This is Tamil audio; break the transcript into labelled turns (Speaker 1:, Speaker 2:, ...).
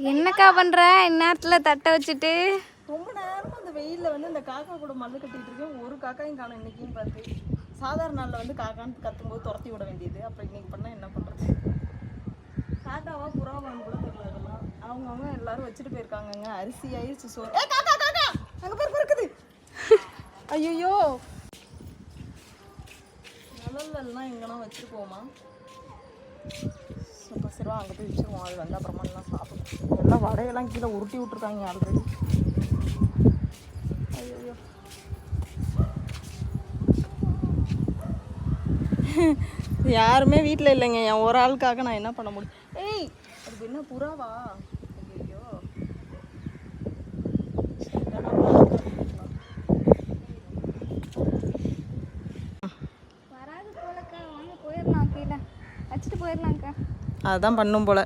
Speaker 1: என்னக்கா பண்ற இந்நேரத்துல தட்டை வச்சுட்டு?
Speaker 2: ரொம்ப நேரமா அந்த வெயில்ல வந்து இந்த காக்கா கூட மல்லு கட்டிட்டு இருக்கேன். ஒரு காக்காயும் காணும் இன்னைக்குன்னு பார்த்து. சாதாரண நாள்ல வந்து காக்கான்னு கத்தும்போது துரத்தி விட வேண்டியது. அப்புறம் இன்னைக்கு பண்ணா என்ன பண்றது? காக்காவா புறாவான்னு கூட தெரியல. அதெல்லாம் அவங்கவுங்க எல்லாரும் வச்சுட்டு போயிருக்காங்கங்க. அரிசி ஆயிடுச்சு சோறு. காக்கா காக்கா அங்க பேர் இருக்குது. ஐயோ நிழல்லாம் எங்கன்னா வச்சுட்டு போமா. சூப்பர் சிறுவா அங்கே போய் வச்சுருவோம். அது வந்து அப்புறமா எல்லாம் சாப்பிடும். எல்லாம் வடையெல்லாம் கீழே உருட்டி விட்டுருக்காங்க ஆல்ரெடி. ஐயோ யாருமே வீட்டில் இல்லைங்க. என் ஒரு ஆளுக்காக நான் என்ன பண்ண முடியும்? ஏய் அது என்ன புறாவா? ஐயோ
Speaker 1: வராது போலக்கா, வாங்க போயிடலாம். கீழே வச்சுட்டு போயிடலாம்க்கா.
Speaker 2: அதுதான் பண்ணும் போல.